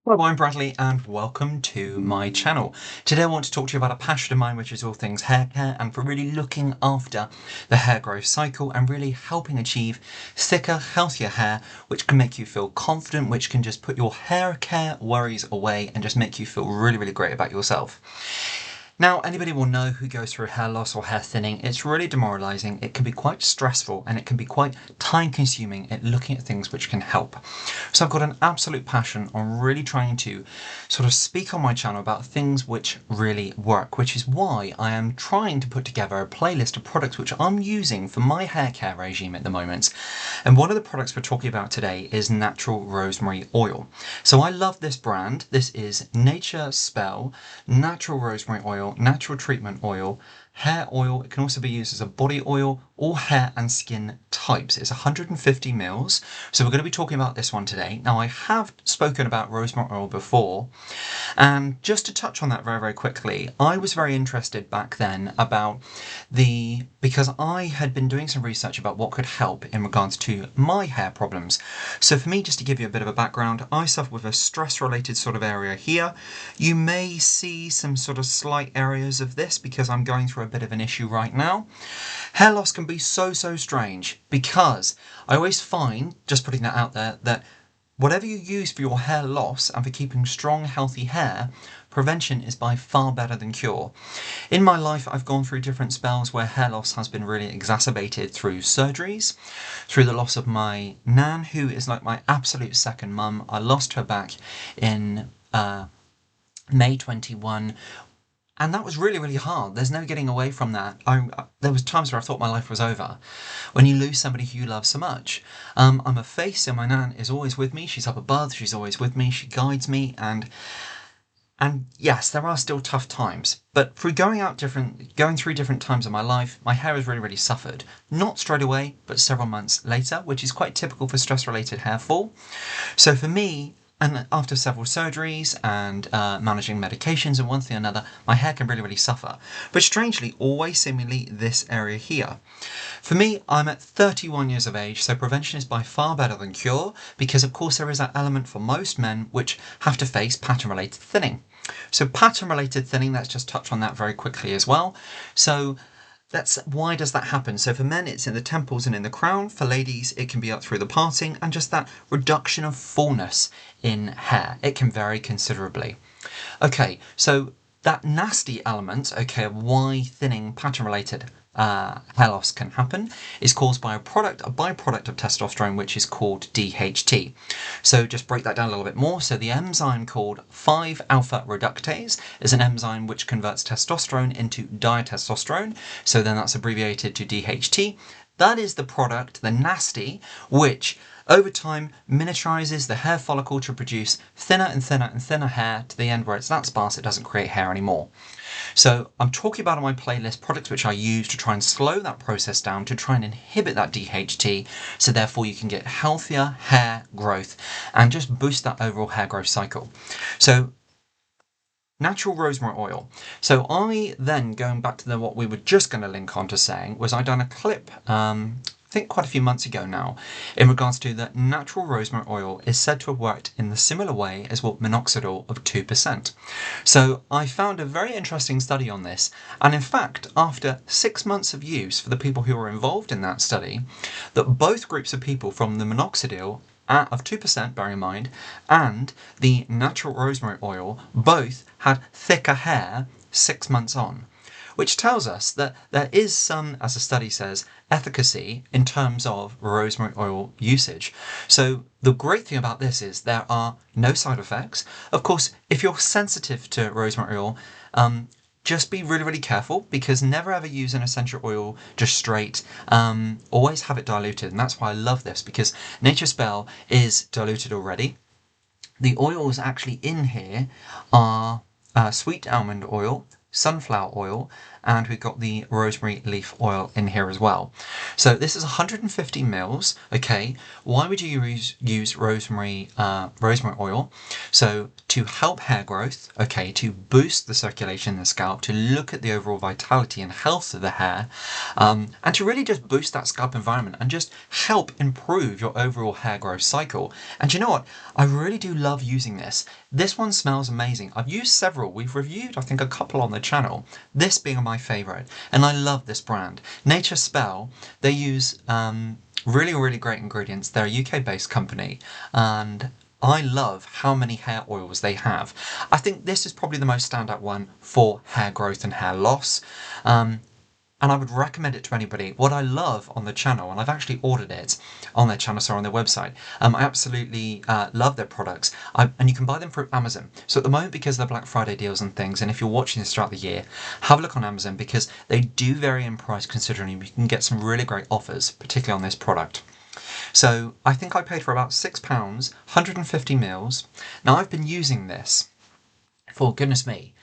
Hello, I'm Bradley and welcome to my channel. Today I want to talk to you about a passion of mine, which is all things hair care and for really looking after the hair growth cycle and really helping achieve thicker, healthier hair, which can make you feel confident, which can just put your hair care worries away and just make you feel really, really great about yourself. Now, anybody will know who goes through hair loss or hair thinning. It's really demoralizing. It can be quite stressful and it can be quite time consuming at looking at things which can help. So I've got an absolute passion on really trying to sort of speak on my channel about things which really work, which is why I am trying to put together a playlist of products which I'm using for my hair care regime at the moment. And one of the products we're talking about today is natural rosemary oil. So I love this brand. This is Nature Spell Natural Rosemary Oil, Natural Treatment Oil, Hair Oil. It can also be used as a body oil, all hair and skin types. It's 150 mils. So we're going to be talking about this one today. Now I have spoken about rosemary oil before, and just to touch on that very, very quickly, I was very interested back then about because I had been doing some research about what could help in regards to my hair problems. So for me, just to give you a bit of a background, I suffer with a stress related sort of area here. You may see some sort of slight areas of this because I'm going through a bit of an issue right now. Hair loss can be so strange because I always find, just putting that out there, that whatever you use for your hair loss and for keeping strong, healthy hair, prevention is by far better than cure. In my life, I've gone through different spells where hair loss has been really exacerbated through surgeries, through the loss of my nan, who is like my absolute second mum. I lost her back in May 21. And that was really, really hard. There's no getting away from that. There was times where I thought my life was over. When you lose somebody who you love so much. I'm a face, so my nan is always with me. She's up above. She's always with me. She guides me. And yes, there are still tough times. But through going through different times of my life, my hair has really, really suffered. Not straight away, but several months later, which is quite typical for stress-related hair fall. So for me, and after several surgeries and managing medications and one thing or another, my hair can really, really suffer. But strangely, always seemingly this area here. For me, I'm at 31 years of age, so prevention is by far better than cure, because of course there is that element for most men which have to face pattern-related thinning. So pattern-related thinning, let's just touch on that very quickly as well. So why does that happen? So for men, it's in the temples and in the crown. For ladies, it can be up through the parting and just that reduction of fullness in hair. It can vary considerably. Okay, so that nasty element, okay, of why thinning pattern-related hair loss can happen is caused by a byproduct of testosterone, which is called DHT. So just break that down a little bit more. So the enzyme called 5-alpha reductase is an enzyme which converts testosterone into ditestosterone. So then that's abbreviated to DHT. That is the product, the nasty, which over time miniaturizes the hair follicle to produce thinner and thinner and thinner hair to the end where it's that sparse it doesn't create hair anymore. So I'm talking about on my playlist products which I use to try and slow that process down, to try and inhibit that DHT, so therefore you can get healthier hair growth and just boost that overall hair growth cycle. So natural rosemary oil. So I then, going back to what we were just going to link on to saying, was I done a clip, I think quite a few months ago now, in regards to that natural rosemary oil is said to have worked in the similar way as what minoxidil of 2%. So I found a very interesting study on this, and in fact, after 6 months of use for the people who were involved in that study, that both groups of people from the minoxidil of 2%, bear in mind, and the natural rosemary oil both had thicker hair 6 months on, which tells us that there is some, as the study says, efficacy in terms of rosemary oil usage. So the great thing about this is there are no side effects. Of course, if you're sensitive to rosemary oil, just be really, really careful, because never ever use an essential oil just straight. Always have it diluted, and that's why I love this, because Nature Spell is diluted already. The oils actually in here are sweet almond oil, sunflower oil, and we've got the rosemary leaf oil in here as well. So this is 150 mils. Okay, why would you use rosemary oil? So to help hair growth, okay, to boost the circulation in the scalp, to look at the overall vitality and health of the hair, and to really just boost that scalp environment and just help improve your overall hair growth cycle. And you know what? I really do love using this. This one smells amazing. I've used several. We've reviewed, I think, a couple on the channel, this being my favourite. And I love this brand. Nature Spell, they use really, really great ingredients. They're a UK-based company, and I love how many hair oils they have. I think this is probably the most standout one for hair growth and hair loss. And I would recommend it to anybody. What I love on the channel, and I've actually ordered it on their channel, sorry, on their website, I absolutely love their products. And you can buy them through Amazon. So at the moment, because of the Black Friday deals and things, and if you're watching this throughout the year, have a look on Amazon, because they do vary in price considering you can get some really great offers, particularly on this product. So I think I paid for about £6, 150 mils. Now I've been using this for, goodness me,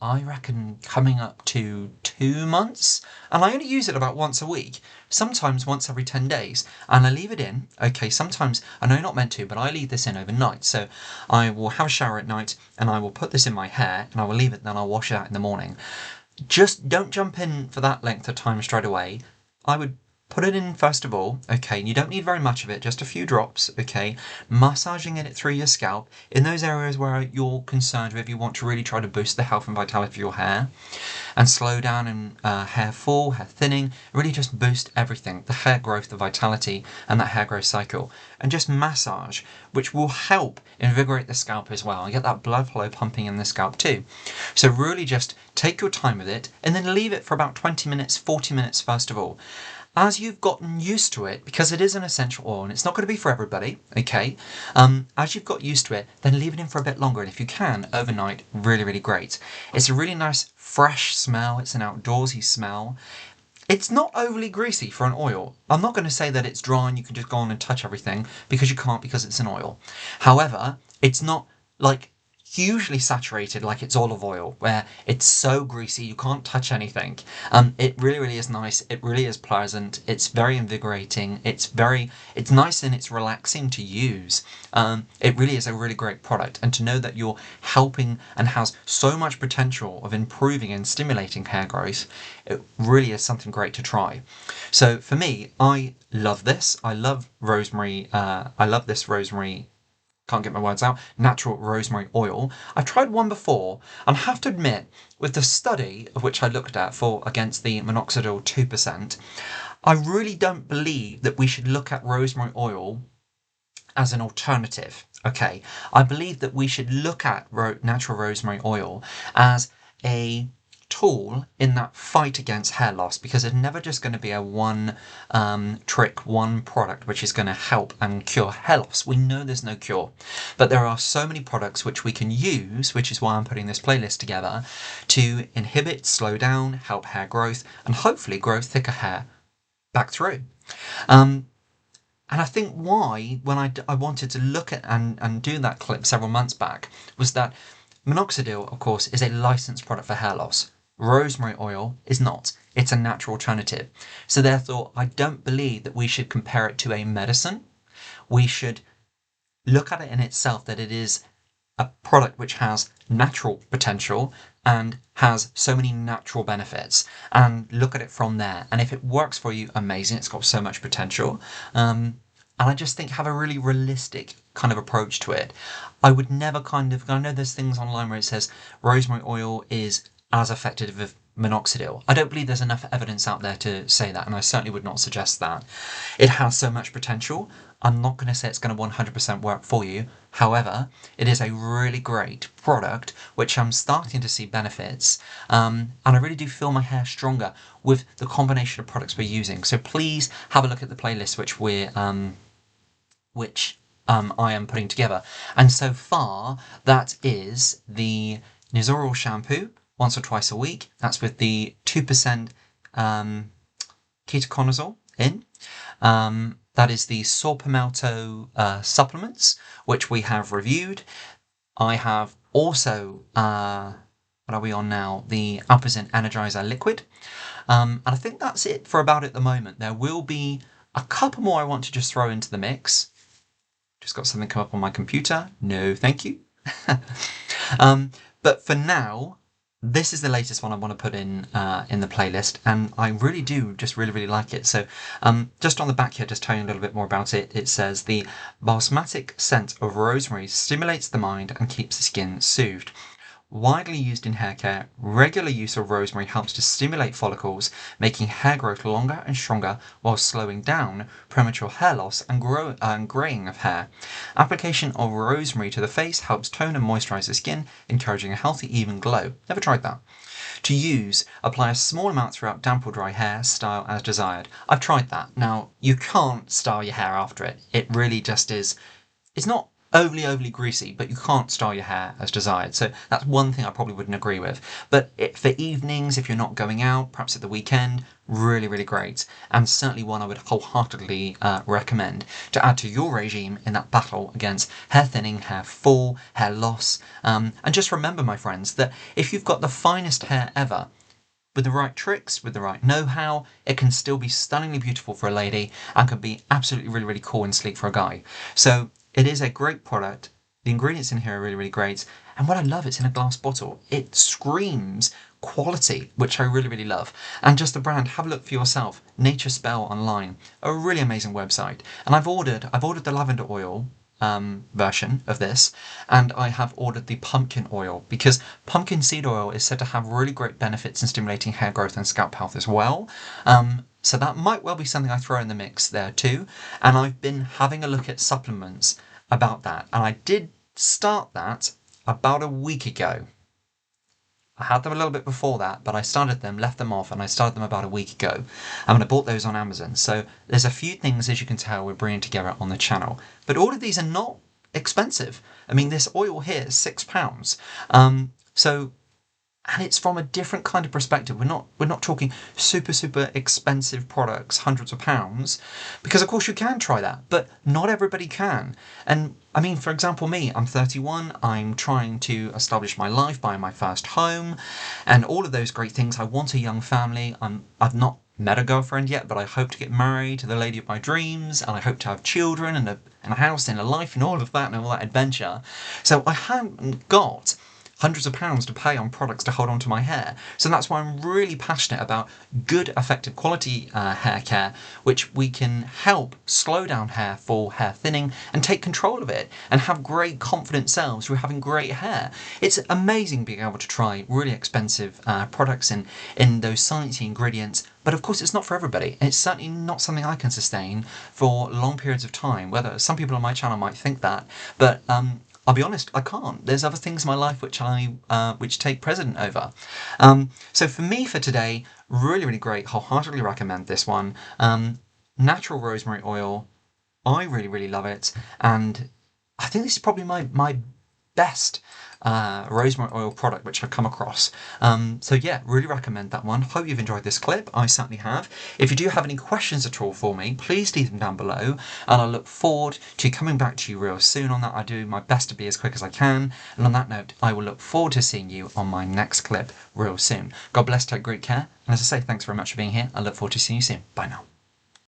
I reckon coming up to 2 months, and I only use it about once a week, sometimes once every 10 days, and I leave it in. Okay, sometimes, I know you're not meant to, but I leave this in overnight, so I will have a shower at night, and I will put this in my hair, and I will leave it, and then I'll wash it out in the morning. Just don't jump in for that length of time straight away. I would put it in first of all, okay, and you don't need very much of it, just a few drops, okay, massaging it through your scalp in those areas where you're concerned with, you want to really try to boost the health and vitality of your hair, and slow down in hair fall, hair thinning, really just boost everything, the hair growth, the vitality, and that hair growth cycle, and just massage, which will help invigorate the scalp as well, and get that blood flow pumping in the scalp too. So really just take your time with it, and then leave it for about 20 minutes, 40 minutes first of all. As you've gotten used to it, because it is an essential oil and it's not going to be for everybody, okay, as you've got used to it, then leave it in for a bit longer, and if you can, overnight, really, really great. It's a really nice, fresh smell. It's an outdoorsy smell. It's not overly greasy for an oil. I'm not going to say that it's dry and you can just go on and touch everything, because you can't, because it's an oil. However, it's not like hugely saturated like it's olive oil, where it's so greasy you can't touch anything. It really, really is nice. It really is pleasant. It's very invigorating. It's nice and it's relaxing to use. It really is a really great product, and to know that you're helping and has so much potential of improving and stimulating hair growth, it really is something great to try. So for me, I love this. I love rosemary. I love this rosemary, can't get my words out, natural rosemary oil. I've tried one before, and I have to admit, with the study of which I looked at for against the minoxidil 2%, I really don't believe that we should look at rosemary oil as an alternative. Okay, I believe that we should look at natural rosemary oil as a tool in that fight against hair loss, because it's never just going to be a one trick, one product which is going to help and cure hair loss. We know there's no cure, but there are so many products which we can use, which is why I'm putting this playlist together, to inhibit, slow down, help hair growth, and hopefully grow thicker hair back through. And I think why, when I wanted to look at and do that clip several months back, was that minoxidil, of course, is a licensed product for hair loss. Rosemary oil is not. It's a natural alternative. So therefore, I don't believe that we should compare it to a medicine. We should look at it in itself, that it is a product which has natural potential and has so many natural benefits, and look at it from there. And if it works for you, amazing. It's got so much potential. And I just think have a really realistic kind of approach to it. I would never I know there's things online where it says rosemary oil is as effective as minoxidil. I don't believe there's enough evidence out there to say that, and I certainly would not suggest that. It has so much potential. I'm not going to say it's going to 100% work for you. However, it is a really great product, which I'm starting to see benefits, and I really do feel my hair stronger with the combination of products we're using. So please have a look at the playlist which I am putting together. And so far, that is the Nizoral shampoo, once or twice a week. That's with the 2% ketoconazole in. That is the Sorpamelto supplements, which we have reviewed. I have also what are we on now? The Alpazin Energizer Liquid. And I think that's it for about at the moment. There will be a couple more I want to just throw into the mix. Just got something come up on my computer. No, thank you. But for now, this is the latest one I want to put in the playlist, and I really do just really like it. So just on the back here, just telling you a little bit more about it, it says the balsamic scent of rosemary stimulates the mind and keeps the skin soothed. Widely used in hair care, regular use of rosemary helps to stimulate follicles, making hair growth longer and stronger while slowing down premature hair loss and graying of hair. Application of rosemary to the face helps tone and moisturize the skin, encouraging a healthy, even glow. Never tried that. To use, apply a small amount throughout damp or dry hair, style as desired. I've tried that. Now, you can't style your hair after it. It really just is. It's not overly greasy, but you can't style your hair as desired. So that's one thing I probably wouldn't agree with. But for evenings, if you're not going out, perhaps at the weekend, really great. And certainly one I would wholeheartedly recommend to add to your regime in that battle against hair thinning, hair fall, hair loss. And just remember, my friends, that if you've got the finest hair ever, with the right tricks, with the right know-how, it can still be stunningly beautiful for a lady and can be absolutely really cool and sleek for a guy. So it is a great product. The ingredients in here are really great. And what I love, it's in a glass bottle. It screams quality, which I really love. And just the brand, have a look for yourself. Nature Spell online, a really amazing website. And I've ordered the lavender oil version of this, and I have ordered the pumpkin oil because pumpkin seed oil is said to have really great benefits in stimulating hair growth and scalp health as well. So that might well be something I throw in the mix there too. And I've been having a look at supplements about that, and I did start that about a week ago. I had them a little bit before that, but I started them, left them off, and I started them about a week ago. And I bought those on Amazon. So there's a few things, as you can tell, we're bringing together on the channel. But all of these are not expensive. I mean, this oil here is £6. And it's from a different kind of perspective. We're not talking super expensive products, hundreds of pounds, because of course you can try that, but not everybody can. And I mean, for example, me, I'm 31, I'm trying to establish my life, buying my first home, and all of those great things. I want a young family. I've not met a girlfriend yet, but I hope to get married to the lady of my dreams, and I hope to have children and a house and a life and all of that and all that adventure. So I haven't got hundreds of pounds to pay on products to hold on to my hair. So that's why I'm really passionate about good, effective quality hair care, which we can help slow down hair fall, hair thinning, and take control of it and have great confident selves through having great hair. It's amazing being able to try really expensive products in those sciencey ingredients. But of course, it's not for everybody. It's certainly not something I can sustain for long periods of time. Whether some people on my channel might think that, but I'll be honest, I can't. There's other things in my life which take precedent over. So for me, for today, really great. Wholeheartedly recommend this one. Natural rosemary oil. I really love it, and I think this is probably my best rosemary oil product which I've come across. So yeah, really recommend that one. Hope you've enjoyed this clip. I certainly have. If you do have any questions at all for me, please leave them down below, and I look forward to coming back to you real soon on that. I do my best to be as quick as I can, and on that note, I will look forward to seeing you on my next clip real soon. God bless, take great care, and as I say, thanks very much for being here. I look forward to seeing you soon. Bye now.